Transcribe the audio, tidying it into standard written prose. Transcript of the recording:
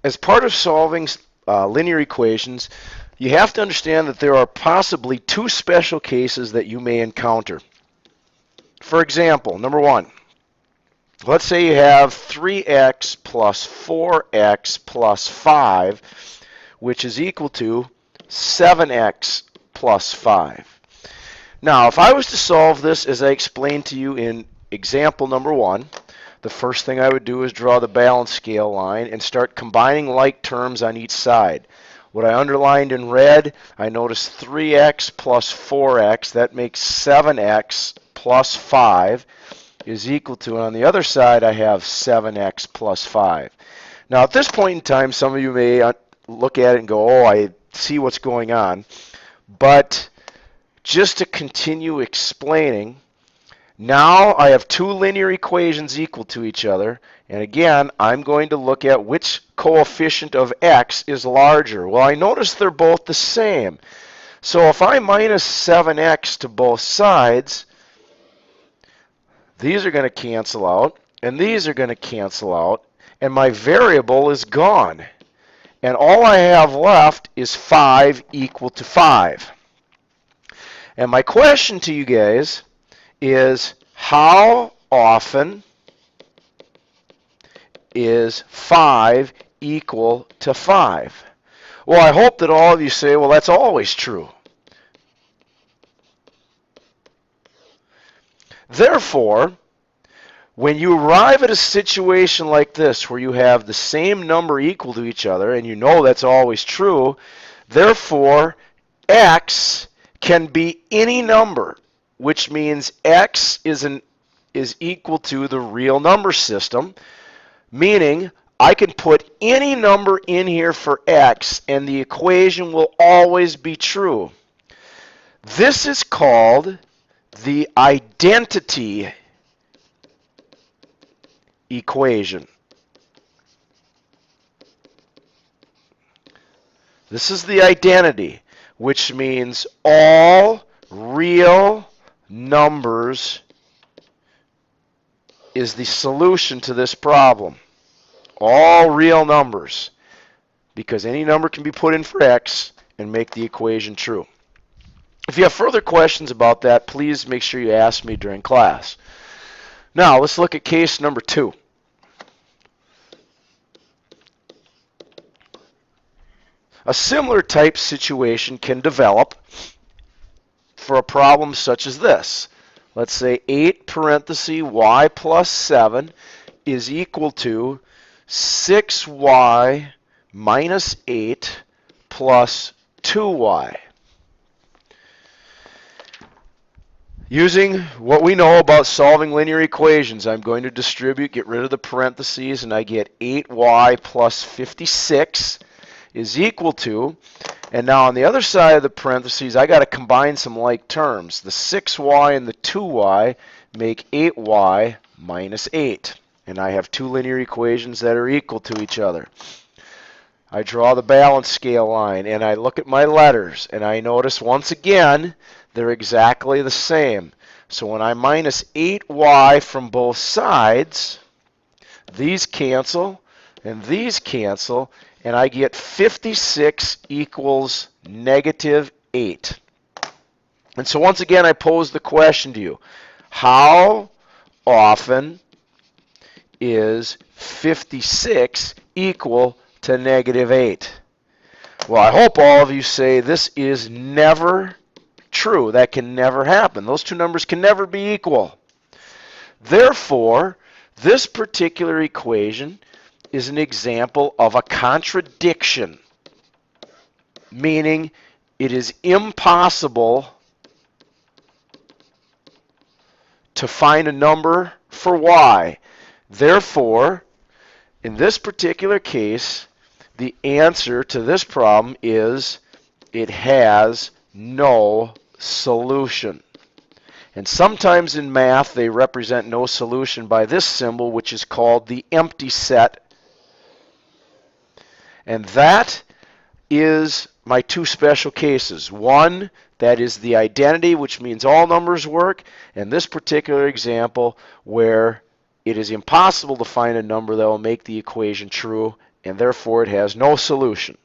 As part of solving linear equations, you have to understand that there are possibly two special cases that you may encounter. For example, number one, let's say you have 3x plus 4x plus 5, which is equal to 7x plus 5. Now, if I was to solve this as I explained to you in example number one, the first thing I would do is draw the balance scale line and start combining like terms on each side. What I underlined in red, I noticed 3x plus 4x, that makes 7x plus 5 is equal to, and on the other side I have 7x plus 5. Now at this point in time, some of you may look at it and go, oh, I see what's going on. But just to continue explaining, now I have two linear equations equal to each other, and again, I'm going to look at which coefficient of x is larger. Well, I notice they're both the same. So if I minus 7x to both sides, these are going to cancel out, and these are going to cancel out, and my variable is gone. And all I have left is 5 equal to 5. And my question to you guys is, how often is 5 equal to 5? Well, I hope that all of you say, well, that's always true. Therefore, when you arrive at a situation like this where you have the same number equal to each other, and you know that's always true, therefore, x can be any number, which means x is equal to the real number system, meaning I can put any number in here for x, and the equation will always be true. This is called the identity equation. This is the identity, which means all real numbers is the solution to this problem. All real numbers, because any number can be put in for x and make the equation true. If you have further questions about that, please make sure you ask me during class. Now, let's look at case number 2. A similar type situation can develop for a problem such as this. Let's say 8 parenthesis y plus 7 is equal to 6y minus 8 plus 2y. Using what we know about solving linear equations, I'm going to distribute, get rid of the parentheses, and I get 8y plus 56 is equal to, and now on the other side of the parentheses, I got to combine some like terms. The 6y and the 2y make 8y minus 8. And I have two linear equations that are equal to each other. I draw the balance scale line, and I look at my letters, and I notice once again they're exactly the same. So when I minus 8y from both sides, these cancel, and these cancel, and I get 56 equals negative 8. And so once again, I pose the question to you. How often is 56 equal to negative 8? Well, I hope all of you say this is never true. That can never happen. Those two numbers can never be equal. Therefore, this particular equation is an example of a contradiction, meaning it is impossible to find a number for y. Therefore, in this particular case, the answer to this problem is it has no solution. And sometimes in math, they represent no solution by this symbol, which is called the empty set. And that is my two special cases. One, that is the identity, which means all numbers work, and this particular example where it is impossible to find a number that will make the equation true, and therefore it has no solution.